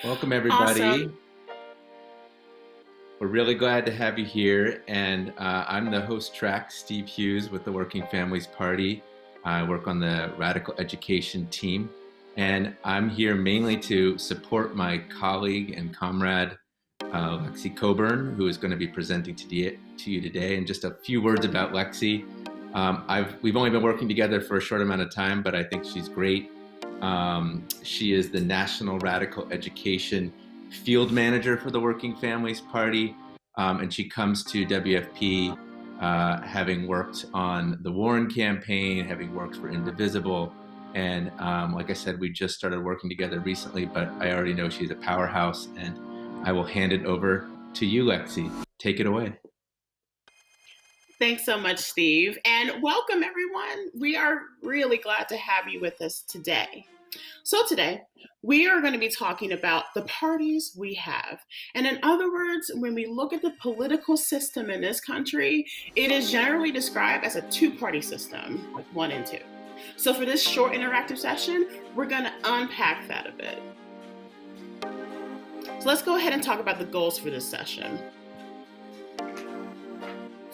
Welcome, Awesome. everybody. We're really glad to have you here. And I'm the host track, Steve Hughes, with the Working Families Party. I work on the Radical Education team. And I'm here mainly to support my colleague and comrade, Lexi Coburn, who is going to be presenting to you today. And just a few words about Lexi. We've only been working together for a short amount of time, but I think she's great. She is the National Radical Education Field Manager for the Working Families Party, and she comes to WFP having worked on the Warren campaign, having worked for Indivisible, and like I said, we just started working together recently, but I already know she's a powerhouse, and I will hand it over to you, Lexi. Take it away. Thanks so much, Steve. And welcome, everyone. We are really glad to have you with us today. So, today, we are going to be talking about the parties we have. And in other words, when we look at the political system in this country, it is generally described as a two-party system, like one and two. So, for this short interactive session, we're going to unpack that a bit. So, let's go ahead and talk about the goals for this session.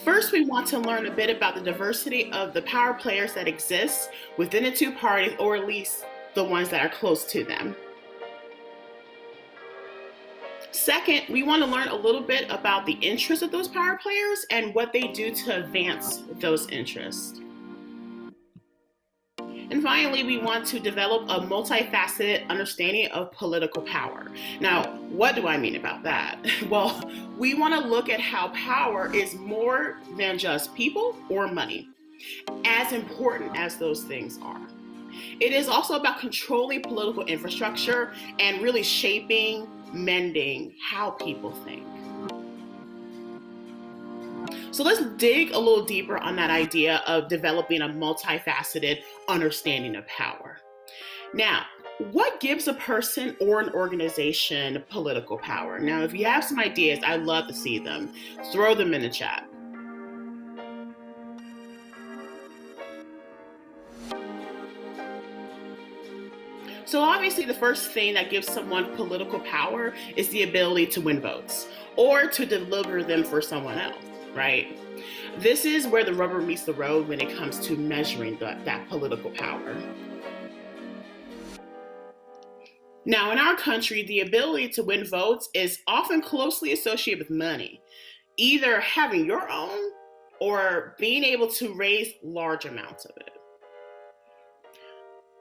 First, we want to learn a bit about the diversity of the power players that exist within the two parties, or at least the ones that are close to them. Second, we want to learn a little bit about the interests of those power players and what they do to advance those interests. And finally, we want to develop a multifaceted understanding of political power. Now, what do I mean about that? Well, we want to look at how power is more than just people or money, as important as those things are. It is also about controlling political infrastructure and really shaping, mending how people think. So let's dig a little deeper on that idea of developing a multifaceted understanding of power. Now, what gives a person or an organization political power? Now, if you have some ideas, I'd love to see them. Throw them in the chat. So obviously the first thing that gives someone political power is the ability to win votes or to deliver them for someone else, right? This is where the rubber meets the road when it comes to measuring that political power. Now, in our country, the ability to win votes is often closely associated with money, either having your own or being able to raise large amounts of it.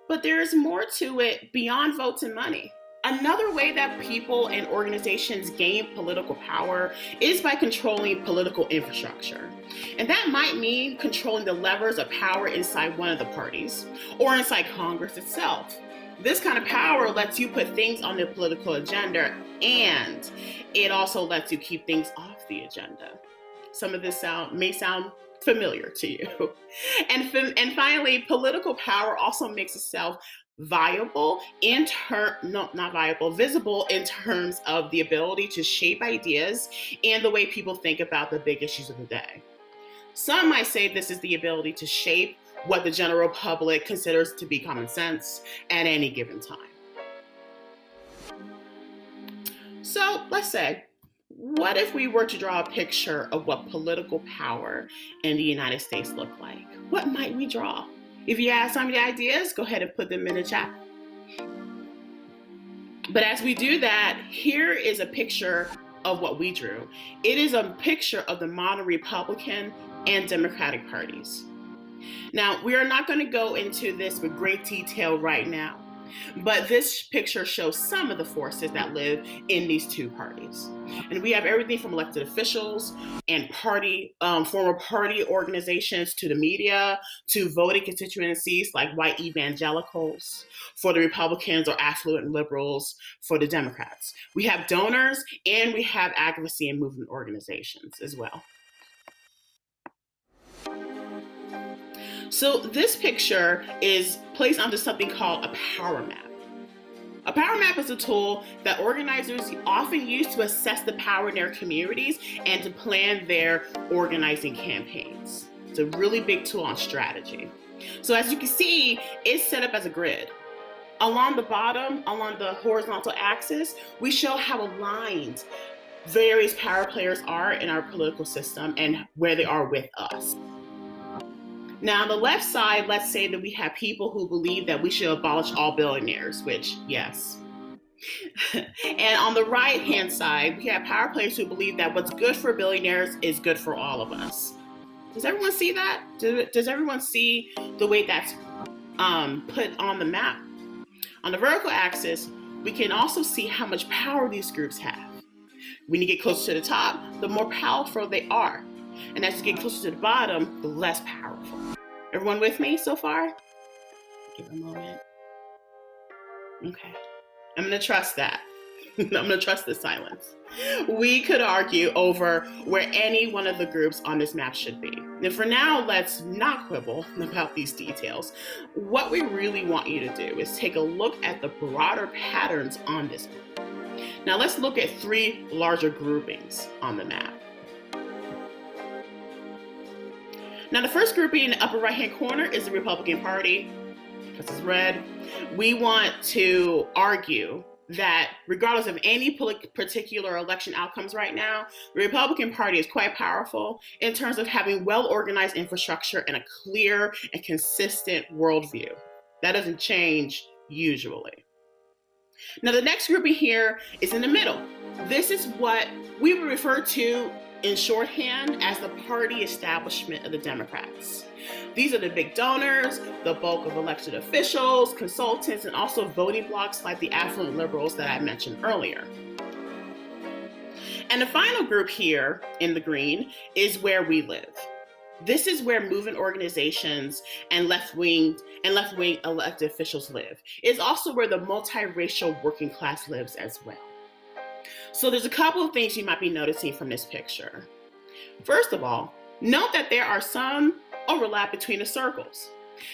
But there's more to it beyond votes and money. Another way that people and organizations gain political power is by controlling political infrastructure. And that might mean controlling the levers of power inside one of the parties or inside Congress itself. This kind of power lets you put things on the political agenda, and it also lets you keep things off the agenda. Some of this may sound familiar to you. And finally, political power also makes itself visible in terms of the ability to shape ideas and the way people think about the big issues of the day. Some might say this is the ability to shape what the general public considers to be common sense at any given time. So let's say, what if we were to draw a picture of what political power in the United States look like? What might we draw? If you have some ideas, go ahead and put them in the chat. But as we do that, here is a picture of what we drew. It is a picture of the modern Republican and Democratic parties. Now, we are not going to go into this with great detail right now, but this picture shows some of the forces that live in these two parties. And we have everything from elected officials and former party organizations to the media to voting constituencies like white evangelicals for the Republicans or affluent liberals for the Democrats. We have donors and we have advocacy and movement organizations as well. So this picture is placed onto something called a power map. A power map is a tool that organizers often use to assess the power in their communities and to plan their organizing campaigns. It's a really big tool on strategy. So as you can see, it's set up as a grid. Along the bottom, along the horizontal axis, we show how aligned various power players are in our political system and where they are with us. Now, on the left side, let's say that we have people who believe that we should abolish all billionaires, which, yes. And on the right hand side, we have power players who believe that what's good for billionaires is good for all of us. Does everyone see that? Does everyone see the way that's put on the map? On the vertical axis, we can also see how much power these groups have. When you get closer to the top, the more powerful they are. And as you get closer to the bottom, the less powerful. Everyone with me so far? Give a moment. Okay. I'm going to trust that. I'm going to trust the silence. We could argue over where any one of the groups on this map should be. And for now, let's not quibble about these details. What we really want you to do is take a look at the broader patterns on this map. Now let's look at three larger groupings on the map. Now the first grouping in the upper right-hand corner is the Republican Party. This is red. We want to argue that regardless of any particular election outcomes right now, the Republican Party is quite powerful in terms of having well-organized infrastructure and a clear and consistent worldview. That doesn't change usually. Now the next grouping here is in the middle. This is what we would refer to in shorthand as the party establishment of the Democrats. These are the big donors, the bulk of elected officials, consultants, and also voting blocs like the affluent liberals that I mentioned earlier. And the final group here in the green is where we live. This is where movement organizations and left-wing elected officials live. It's also where the multiracial working class lives as well. So there's a couple of things you might be noticing from this picture. First of all, note that there are some overlap between the circles.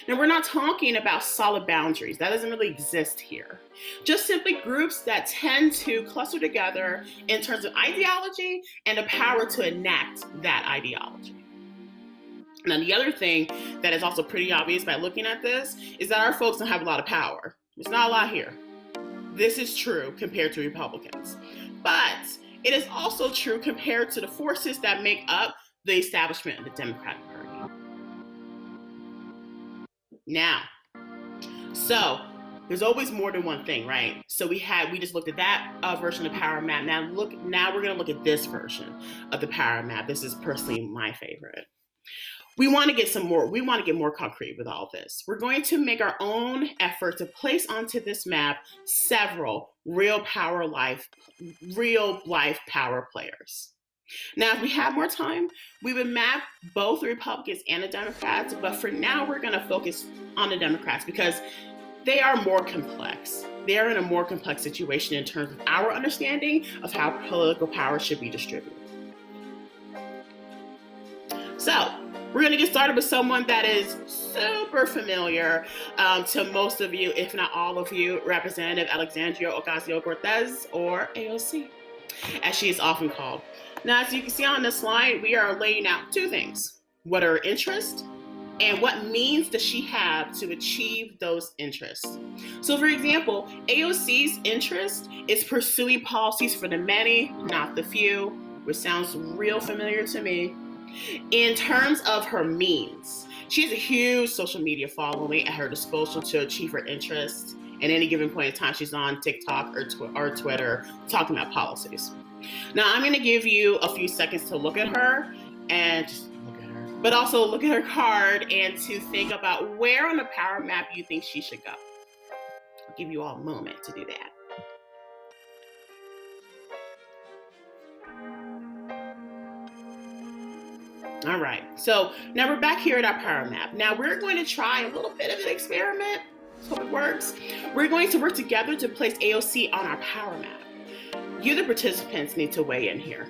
Now, we're not talking about solid boundaries. That doesn't really exist here. Just simply groups that tend to cluster together in terms of ideology and the power to enact that ideology. Now, the other thing that is also pretty obvious by looking at this is that our folks don't have a lot of power. There's not a lot here. This is true compared to Republicans. But it is also true compared to the forces that make up the establishment of the Democratic Party. Now, so there's always more than one thing, right? So we just looked at that version of the power map. Now we're going to look at this version of the power map. This is personally my favorite. We want to get more concrete with all this. We're going to make our own effort to place onto this map several real life power players. Now, if we have more time, we would map both the Republicans and the Democrats, but for now, we're going to focus on the Democrats because they are more complex. They're in a more complex situation in terms of our understanding of how political power should be distributed. So, we're going to get started with someone that is super familiar to most of you, if not all of you, Representative Alexandria Ocasio-Cortez, or AOC, as she is often called. Now, as you can see on this slide, we are laying out two things. What are her interests and what means does she have to achieve those interests? So, for example, AOC's interest is pursuing policies for the many, not the few, which sounds real familiar to me. In terms of her means, she has a huge social media following at her disposal to achieve her interests. At any given point in time, she's on TikTok or Twitter talking about policies. Now, I'm going to give you a few seconds to look at her and just look at her, but also look at her card and to think about where on the power map you think she should go. I'll give you all a moment to do that. All right, so now we're back here at our power map. Now we're going to try a little bit of an experiment. Let's hope it works. We're going to work together to place AOC on our power map. You, the participants, need to weigh in here.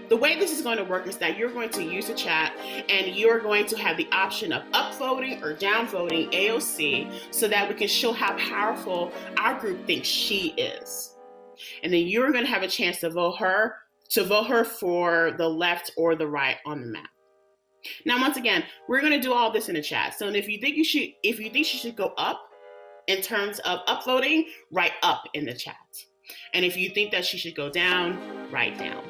The way this is going to work is that you're going to use the chat and you're going to have the option of upvoting or downvoting AOC so that we can show how powerful our group thinks she is. And then you're going to have a chance to vote her for the left or the right on the map. Now, once again, we're going to do all this in the chat. So if you think she should go up in terms of upvoting, write up in the chat. And if you think that she should go down, write down.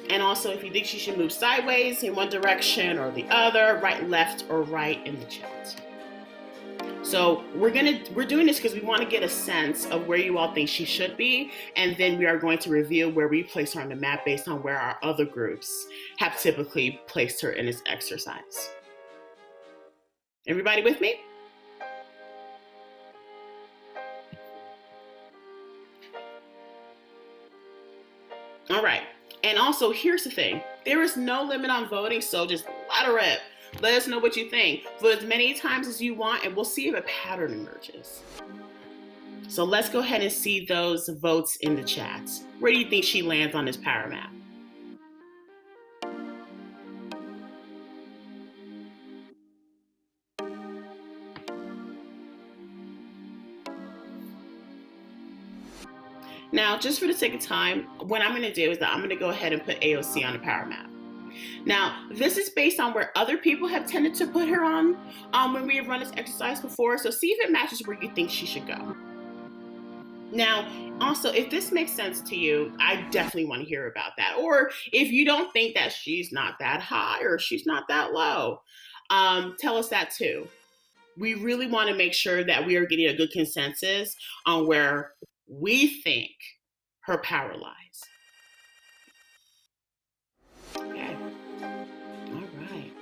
And also, if you think she should move sideways in one direction or the other, write left or right in the chat. So we're doing this because we want to get a sense of where you all think she should be, and then we are going to reveal where we place her on the map based on where our other groups have typically placed her in this exercise. Everybody with me? All right. And also, here's the thing. There is no limit on voting, so just let her rip. Let us know what you think. Vote as many times as you want, and we'll see if a pattern emerges. So let's go ahead and see those votes in the chat. Where do you think she lands on this power map? Now, just for the sake of time, what I'm going to do is that I'm going to go ahead and put AOC on the power map. Now, this is based on where other people have tended to put her on when we have run this exercise before. So see if it matches where you think she should go. Now, also, if this makes sense to you, I definitely want to hear about that. Or if you don't think that she's not that high or she's not that low, tell us that too. We really want to make sure that we are getting a good consensus on where we think her power lies. Okay. All right.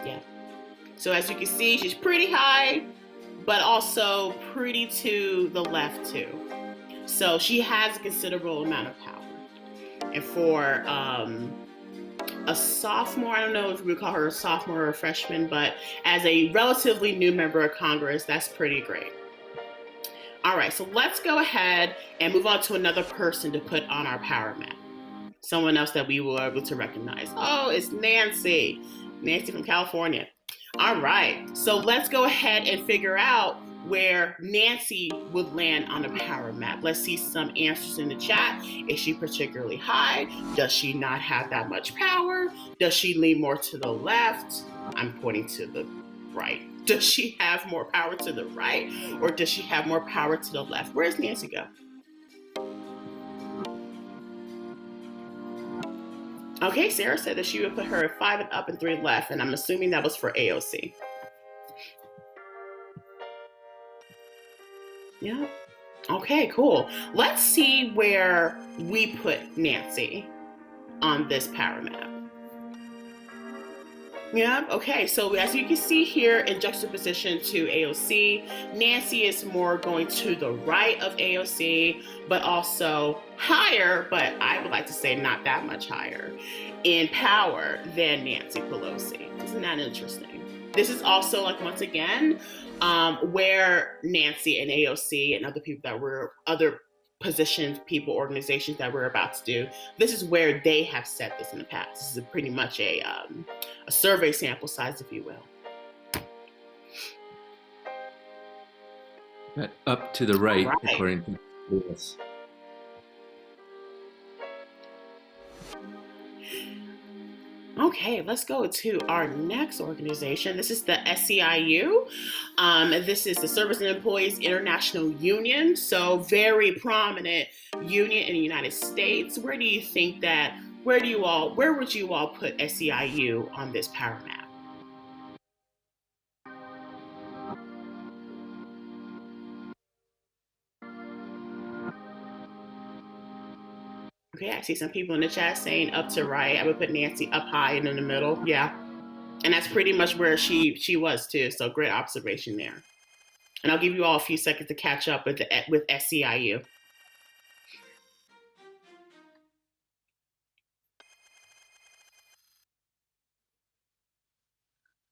Yeah. So as you can see, she's pretty high, but also pretty to the left too. So she has a considerable amount of power. And for a sophomore, I don't know if we would call her a sophomore or a freshman, but as a relatively new member of Congress, that's pretty great. All right, so let's go ahead and move on to another person to put on our power map. Someone else that we were able to recognize. Oh, it's Nancy. Nancy from California. All right, so let's go ahead and figure out where Nancy would land on the power map. Let's see some answers in the chat. Is she particularly high? Does she not have that much power? Does she lean more to the left? I'm pointing to the right. Does she have more power to the right, or does she have more power to the left? Where's Nancy go? Okay, Sarah said that she would put her at 5 and up and 3 left, and I'm assuming that was for AOC. Yeah. Okay, cool. Let's see where we put Nancy on this power map. Yeah, okay, so as you can see here in juxtaposition to AOC, Nancy is more going to the right of AOC, but also higher, but I would like to say not that much higher in power than Nancy Pelosi. Isn't that interesting? This is also, like, once again, where Nancy and AOC and other people that were other positions, people, organizations that we're about to do, this is where they have said this in the past. This is pretty much a survey sample size, if you will. But up to the right, according to this. Okay, let's go to our next organization. This is the SEIU. This is the Service and Employees International Union, so very prominent union in the United States. Where do you think that, where would you all put SEIU on this power map? Okay, I see some people in the chat saying up to right. I would put Nancy up high and in the middle. Yeah. And that's pretty much where she was too. So great observation there. And I'll give you all a few seconds to catch up with SEIU.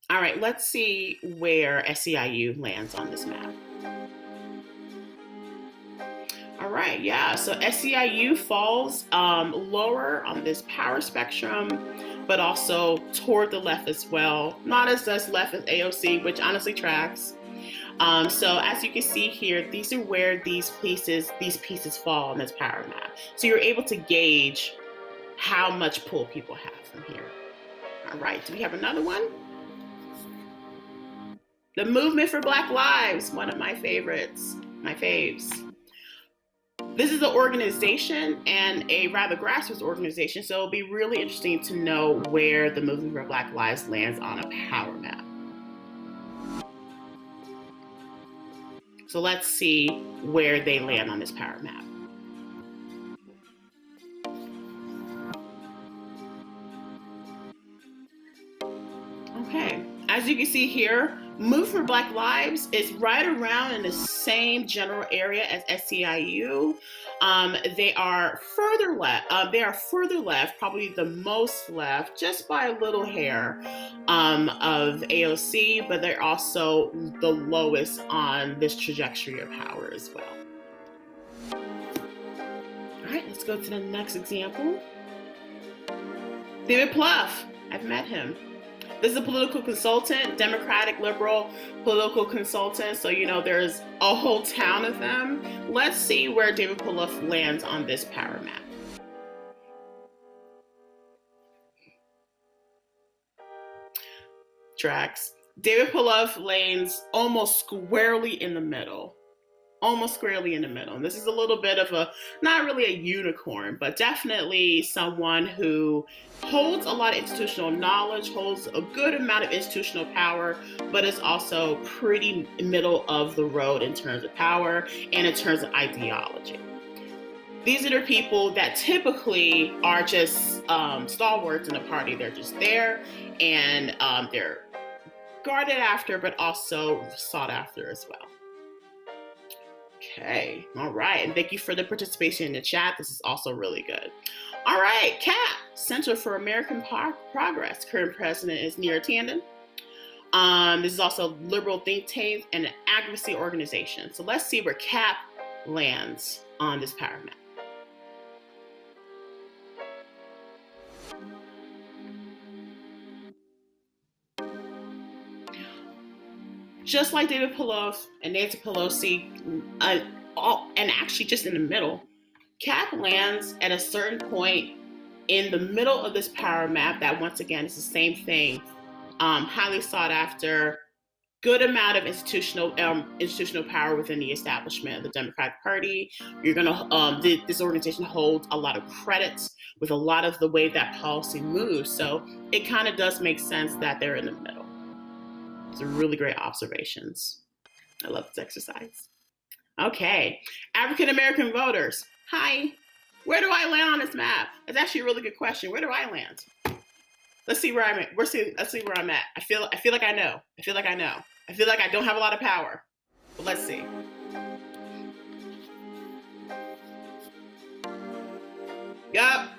All right, let's see where SEIU lands on this map. All right, yeah, so SEIU falls lower on this power spectrum, but also toward the left as well. Not as left as AOC, which honestly tracks. So as you can see here, these are where these pieces fall on this power map. So you're able to gauge how much pull people have from here. All right, do we have another one? The Movement for Black Lives, one of my favorites, my faves. This is an organization and a rather grassroots organization, so it'll be really interesting to know where the Movement for Black Lives lands on a power map. So let's see where they land on this power map. Okay, as you can see here, Move for Black Lives is right around in the same general area as SEIU. They are further left. Probably the most left, just by a little hair of AOC, but they're also the lowest on this trajectory of power as well. All right, let's go to the next example. David Plouffe, I've met him. This is a political consultant, Democratic liberal political consultant. So, you know, there's a whole town of them. Let's see where David Plouffe lands on this power map. Tracks. David Plouffe lands almost squarely in the middle. Almost squarely in the middle. And this is a little bit of a, not really a unicorn, but definitely someone who holds a lot of institutional knowledge, holds a good amount of institutional power, but is also pretty middle of the road in terms of power and in terms of ideology. These are the people that typically are just stalwarts in the party. They're just there and they're guarded after, but also sought after as well. Okay, all right. And thank you for the participation in the chat. This is also really good. All right, CAP, Center for American Progress. Current president is Neera Tanden. This is also a liberal think tank and an advocacy organization. So let's see where CAP lands on this power map. Just like David Plouffe and Nancy Pelosi, and actually just in the middle, CAP lands at a certain point in the middle of this power map that, once again, is the same thing. Highly sought after, good amount of institutional power within the establishment of the Democratic Party. You're gonna this organization holds a lot of credits with a lot of the way that policy moves. So it kind of does make sense that they're in the middle. It's really great observations. I love this exercise. Okay, African American voters. Hi, where do I land on this map? It's actually a really good question. Where do I land? Let's see where I'm at. Let's see where I'm at. I feel like I know. I feel like I don't have a lot of power. But let's see. Yup.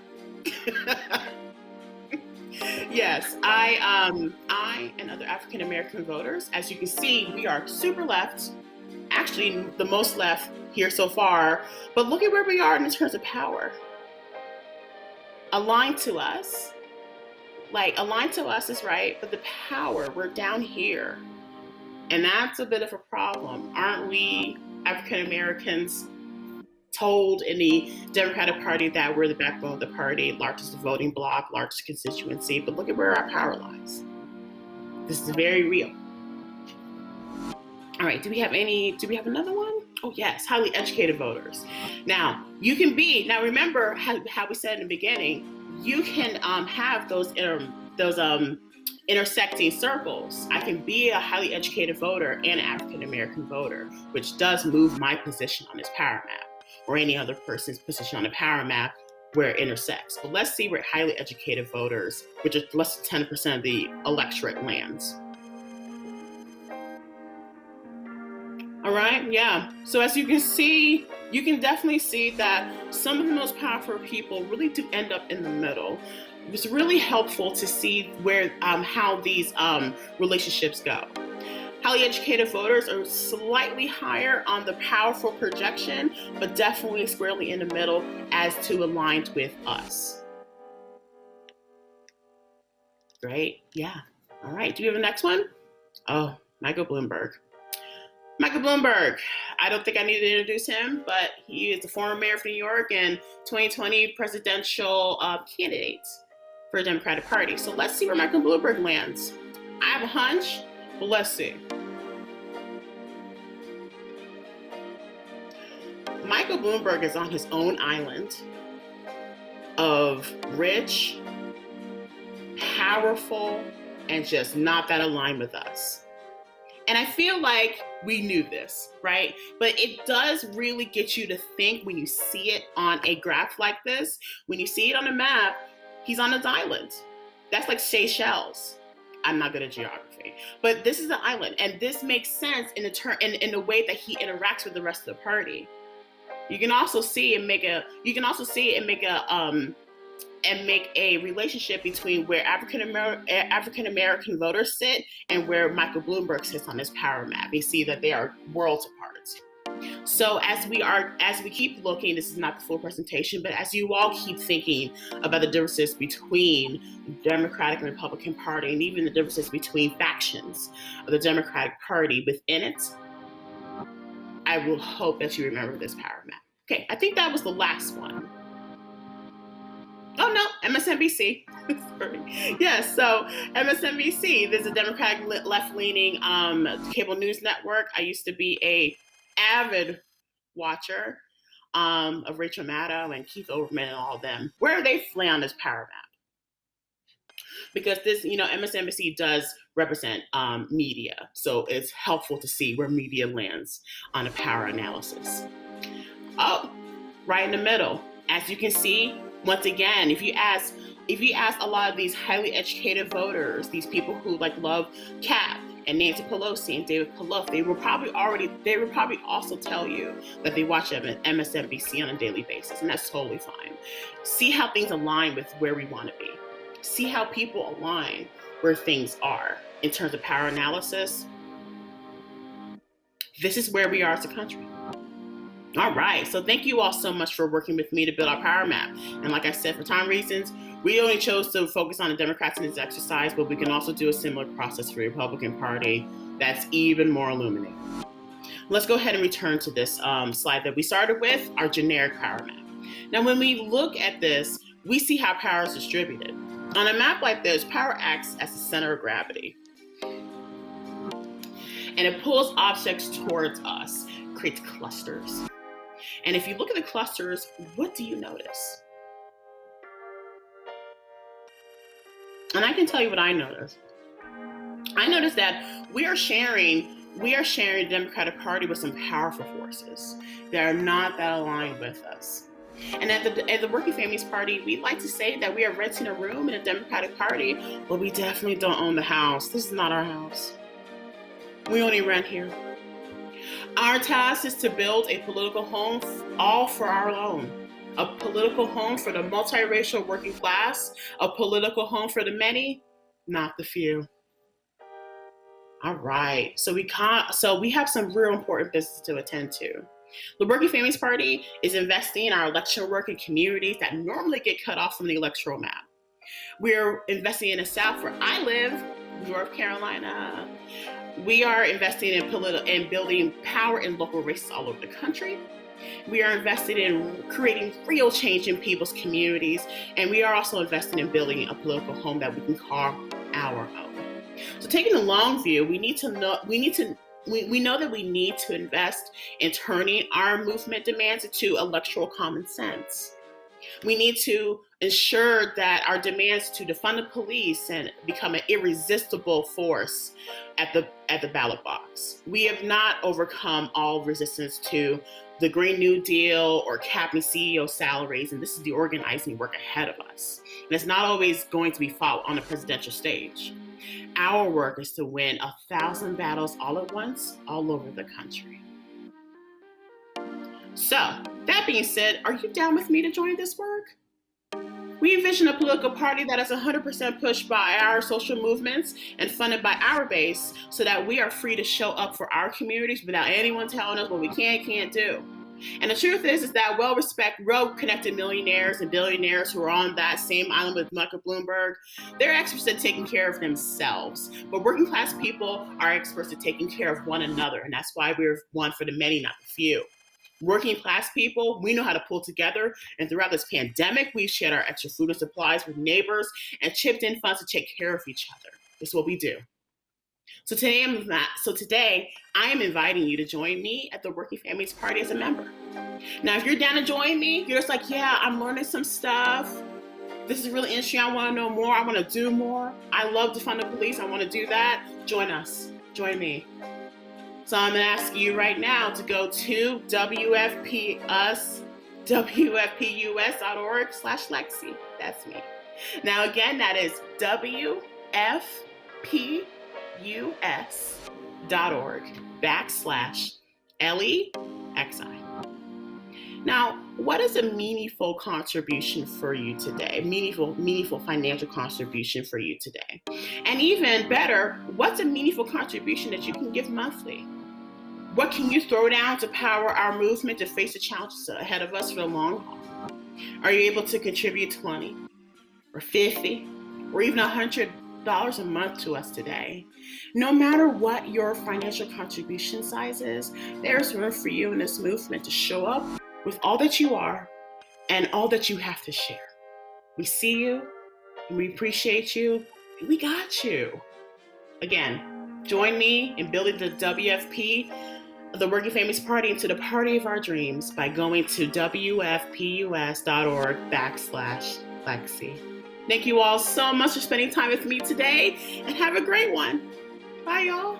Yes, I and other African American voters, as you can see, we are super left. Actually, the most left here so far. But look at where we are in terms of power. Aligned to us is right, but the power, we're down here. And that's a bit of a problem. Aren't we African Americans told in the Democratic Party that we're the backbone of the party, largest voting bloc, largest constituency? But look at where our power lies. This is very real. All right, do we have another one? Oh yes, highly educated voters. Now, remember how we said in the beginning, you can have those intersecting circles. I can be a highly educated voter and an African American voter, which does move my position on this power map, or any other person's position on the power map where it intersects. But let's see where highly educated voters, which is less than 10% of the electorate, lands. All right, yeah. So as you can see, you can definitely see that some of the most powerful people really do end up in the middle. It's really helpful to see where how these relationships go. Highly educated voters are slightly higher on the powerful projection, but definitely squarely in the middle as to aligned with us. Great, yeah. All right, do we have a next one? Oh, Michael Bloomberg. Michael Bloomberg, I don't think I need to introduce him, but he is the former mayor of New York and 2020 presidential candidate for the Democratic Party. So let's see where Michael Bloomberg lands. I have a hunch, but let's see. Michael Bloomberg is on his own island of rich, powerful, and just not that aligned with us. And I feel like we knew this, right? But it does really get you to think when you see it on a graph like this. When you see it on a map, he's on his island. That's like Seychelles. I'm not good at geography, but this is an island, and this makes sense in the way that he interacts with the rest of the party. You can also see and make a relationship between where African American voters sit and where Michael Bloomberg sits on his power map. You see that they are worlds apart. So as we keep looking, this is not the full presentation, but as you all keep thinking about the differences between the Democratic and Republican Party, and even the differences between factions of the Democratic Party within it, I will hope that you remember this power map. Okay, I think that was the last one. Oh no, MSNBC. Sorry. Yes, so MSNBC, there's a Democratic left-leaning cable news network. I used to be a avid watcher of Rachel Maddow and Keith Olbermann and all of them. Where are they fly on this power map? Because this, MSNBC does represent media, so it's helpful to see where media lands on a power analysis. Oh, right in the middle. As you can see, once again, if you ask a lot of these highly educated voters, these people who love Cap and Nancy Pelosi and David Palouf, they would probably also tell you that they watch MSNBC on a daily basis, and that's totally fine. See how things align with where we want to be. See how people align where things are in terms of power analysis. This is where we are as a country. All right, so thank you all so much for working with me to build our power map. And like I said, for time reasons, we only chose to focus on the Democrats in this exercise, but we can also do a similar process for the Republican Party that's even more illuminating. Let's go ahead and return to this slide that we started with, our generic power map. Now, when we look at this, we see how power is distributed. On a map like this, power acts as the center of gravity. And it pulls objects towards us, creates clusters. And if you look at the clusters, what do you notice? And I can tell you what I noticed. I noticed that we are sharing the Democratic Party with some powerful forces that are not that aligned with us. And at the Working Families Party, we like to say that we are renting a room in the Democratic Party, but we definitely don't own the house. This is not our house. We only rent here. Our task is to build a political home all for our own. A political home for the multiracial working class, a political home for the many, not the few. All right, so we have some real important business to attend to. The Working Families Party is investing in our election work in communities that normally get cut off from the electoral map. We're investing in the South where I live, North Carolina. We are investing in building power in local races all over the country. We are invested in creating real change in people's communities, and we are also investing in building a political home that we can call our own. So, taking the long view, we know that we need to invest in turning our movement demands into electoral common sense. We need to ensure that our demands to defund the police and become an irresistible force at the ballot box. We have not overcome all resistance to the Green New Deal or capping CEO salaries, and this is the organizing work ahead of us. And it's not always going to be fought on the presidential stage. Our work is to win 1,000 battles all at once, all over the country. So, that being said, are you down with me to join this work? We envision a political party that is 100% pushed by our social movements and funded by our base so that we are free to show up for our communities without anyone telling us what we can't do. And the truth is that well-connected millionaires and billionaires who are on that same island with Michael Bloomberg, they're experts at taking care of themselves. But working class people are experts at taking care of one another, and that's why we're one for the many, not the few. Working class people, we know how to pull together, and throughout this pandemic, we've shared our extra food and supplies with neighbors and chipped in funds to take care of each other. That's what we do. So today I am inviting you to join me at the Working Families Party as a member. Now, if you're down to join me, you're just like, yeah, I'm learning some stuff. This is really interesting. I want to know more. I want to do more. I love to fund the police. I want to do that. Join us. Join me. So I'm going to ask you right now to go to wfpus.org/Lexi. That's me. Now, again, that is wfpus.org/LEXI. Now, what is a meaningful contribution for you today? Meaningful financial contribution for you today? And even better, what's a meaningful contribution that you can give monthly? What can you throw down to power our movement to face the challenges ahead of us for the long haul? Are you able to contribute 20 or 50 or even $100 a month to us today? No matter what your financial contribution size is, there's room for you in this movement to show up with all that you are and all that you have to share. We see you and we appreciate you and we got you. Again, join me in building the WFP, the Working Families Party, into the party of our dreams by going to wfpus.org/Lexi. Thank you all so much for spending time with me today and have a great one. Bye, y'all.